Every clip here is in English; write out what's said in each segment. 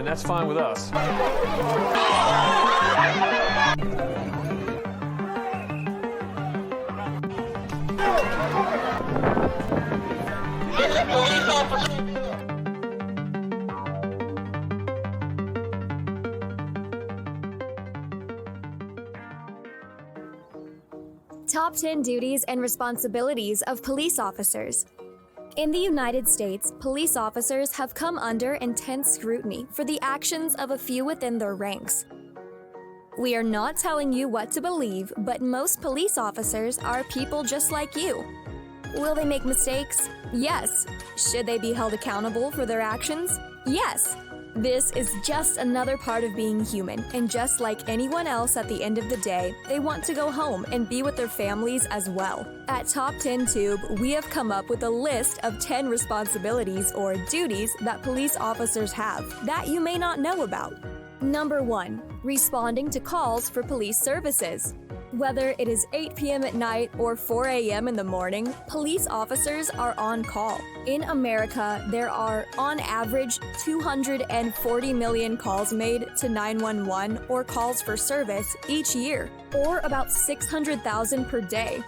and that's fine with us. Top 10 duties and responsibilities of police officers. In the United States, police officers have come under intense scrutiny for the actions of a few within their ranks. We are not telling you what to believe, but most police officers are people just like you. Will they make mistakes? Yes. Should they be held accountable for their actions? Yes. This is just another part of being human, and just like anyone else at the end of the day, they want to go home and be with their families as well. At Top 10 Tube, we have come up with a list of 10 responsibilities or duties that police officers have that you may not know about. Number 1. Responding to calls for police services. Whether it is 8 p.m. at night or 4 a.m. in the morning, police officers are on call. In America, there are, on average, 240 million calls made to 911 or calls for service each year, or about 600,000 per day.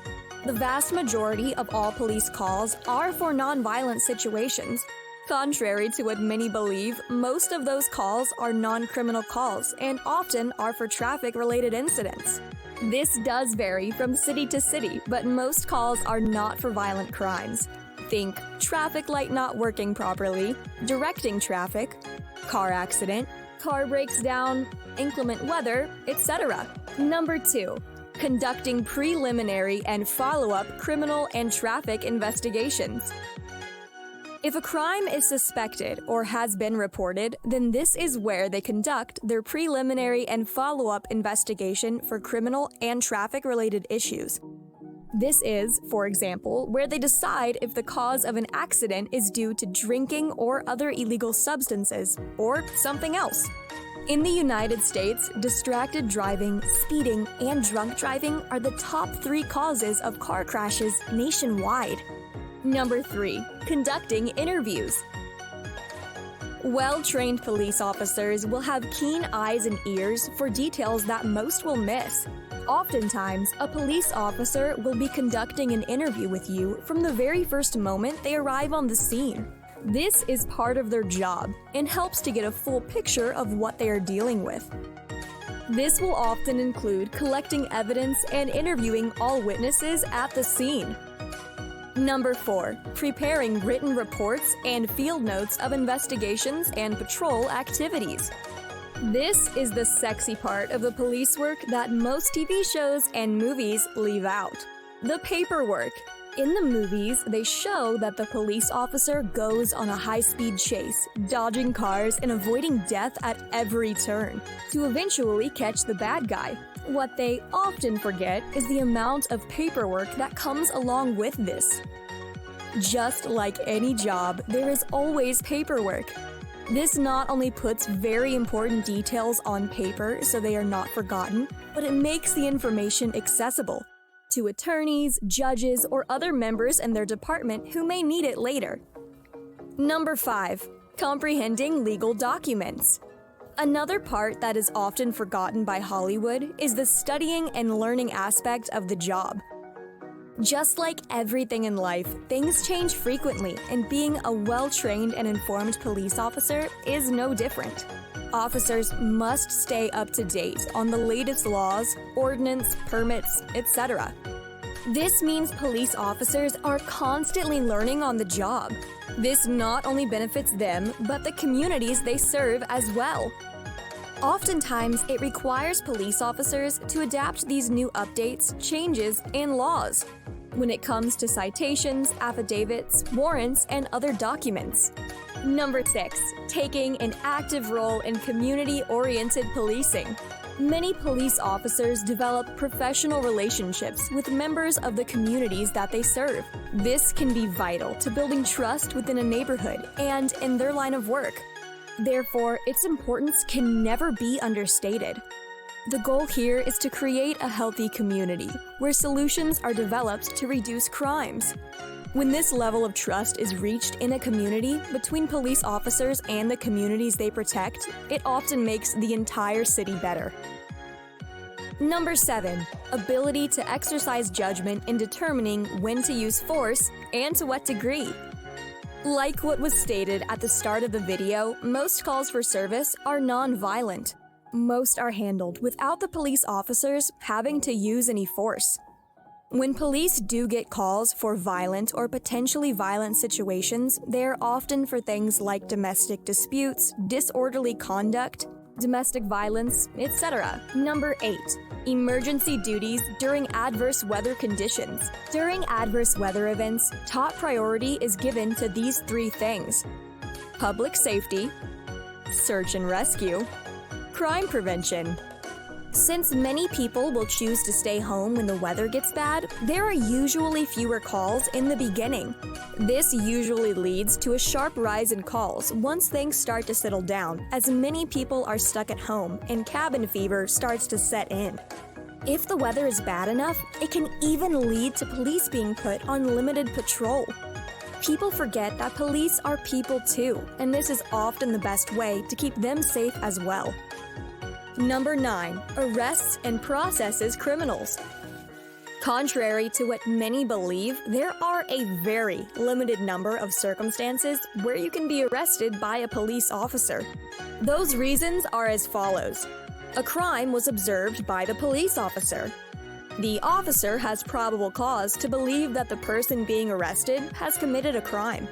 The vast majority of all police calls are for nonviolent situations. Contrary to what many believe, most of those calls are non-criminal calls and often are for traffic-related incidents. This does vary from city to city, but most calls are not for violent crimes. Think traffic light not working properly, directing traffic, car accident, car breaks down, inclement weather, etc. Number 2. Conducting preliminary and follow-up criminal and traffic investigations. If a crime is suspected or has been reported, then this is where they conduct their preliminary and follow-up investigation for criminal and traffic-related issues. This is, for example, where they decide if the cause of an accident is due to drinking or other illegal substances, or something else. In the United States, distracted driving, speeding, and drunk driving are the top 3 causes of car crashes nationwide. Number 3. Conducting interviews. Well-trained police officers will have keen eyes and ears for details that most will miss. Oftentimes, a police officer will be conducting an interview with you from the very first moment they arrive on the scene. This is part of their job and helps to get a full picture of what they are dealing with. This will often include collecting evidence and interviewing all witnesses at the scene. Number 4. Preparing written reports and field notes of investigations and patrol activities. This is the sexy part of the police work that most TV shows and movies leave out. The paperwork. In the movies, they show that the police officer goes on a high-speed chase, dodging cars and avoiding death at every turn, to eventually catch the bad guy. What they often forget is the amount of paperwork that comes along with this. Just like any job, there is always paperwork. This not only puts very important details on paper so they are not forgotten, but it makes the information accessible to attorneys, judges, or other members in their department who may need it later. Number 5. Comprehending legal documents. Another part that is often forgotten by Hollywood is the studying and learning aspect of the job. Just like everything in life, things change frequently, and being a well-trained and informed police officer is no different. Officers must stay up to date on the latest laws, ordinance, permits, etc. This means police officers are constantly learning on the job. This not only benefits them, but the communities they serve as well. Oftentimes, it requires police officers to adapt these new updates, changes, and laws when it comes to citations, affidavits, warrants, and other documents. Number 6. Taking an active role in community-oriented policing. Many police officers develop professional relationships with members of the communities that they serve. This can be vital to building trust within a neighborhood and in their line of work. Therefore, its importance can never be understated. The goal here is to create a healthy community where solutions are developed to reduce crimes. When this level of trust is reached in a community between police officers and the communities they protect, it often makes the entire city better. Number 7. Ability to exercise judgment in determining when to use force and to what degree. Like what was stated at the start of the video, most calls for service are non-violent. Most are handled without the police officers having to use any force. When police do get calls for violent or potentially violent situations, they are often for things like domestic disputes, disorderly conduct, domestic violence, etc. Number 8. Emergency duties during adverse weather conditions. During adverse weather events, top priority is given to these 3 things: public safety, search and rescue, crime prevention. Since many people will choose to stay home when the weather gets bad, there are usually fewer calls in the beginning. This usually leads to a sharp rise in calls once things start to settle down, as many people are stuck at home and cabin fever starts to set in. If the weather is bad enough, it can even lead to police being put on limited patrol. People forget that police are people too, and this is often the best way to keep them safe as well. Number 9. Arrests and processes criminals. Contrary to what many believe, there are a very limited number of circumstances where you can be arrested by a police officer. Those reasons are as follows. A crime was observed by the police officer. The officer has probable cause to believe that the person being arrested has committed a crime.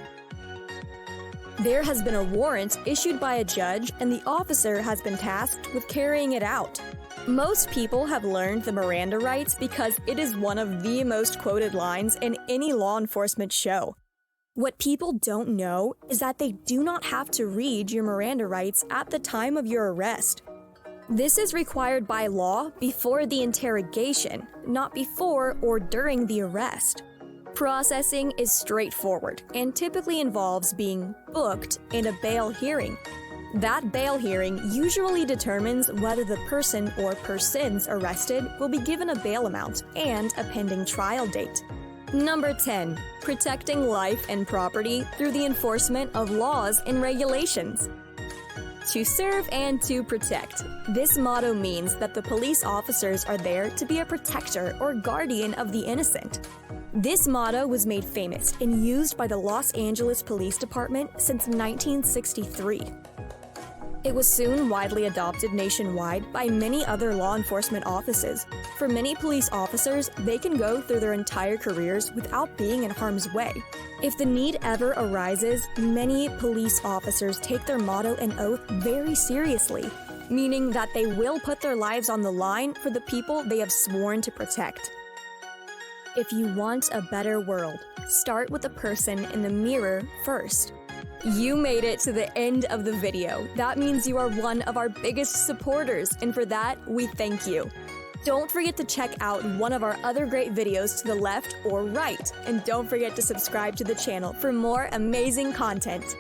There has been a warrant issued by a judge and the officer has been tasked with carrying it out. Most people have learned the Miranda rights because it is one of the most quoted lines in any law enforcement show. What people don't know is that they do not have to read your Miranda rights at the time of your arrest. This is required by law before the interrogation, not before or during the arrest. Processing is straightforward and typically involves being booked in a bail hearing. That bail hearing usually determines whether the person or persons arrested will be given a bail amount and a pending trial date. Number 10. Protecting life and property through the enforcement of laws and regulations. To serve and to protect. This motto means that the police officers are there to be a protector or guardian of the innocent. This motto was made famous and used by the Los Angeles Police Department since 1963. It was soon widely adopted nationwide by many other law enforcement offices. For many police officers, they can go through their entire careers without being in harm's way. If the need ever arises, many police officers take their motto and oath very seriously, meaning that they will put their lives on the line for the people they have sworn to protect. If you want a better world, start with the person in the mirror first. You made it to the end of the video. That means you are one of our biggest supporters, and for that, we thank you. Don't forget to check out one of our other great videos to the left or right, and don't forget to subscribe to the channel for more amazing content.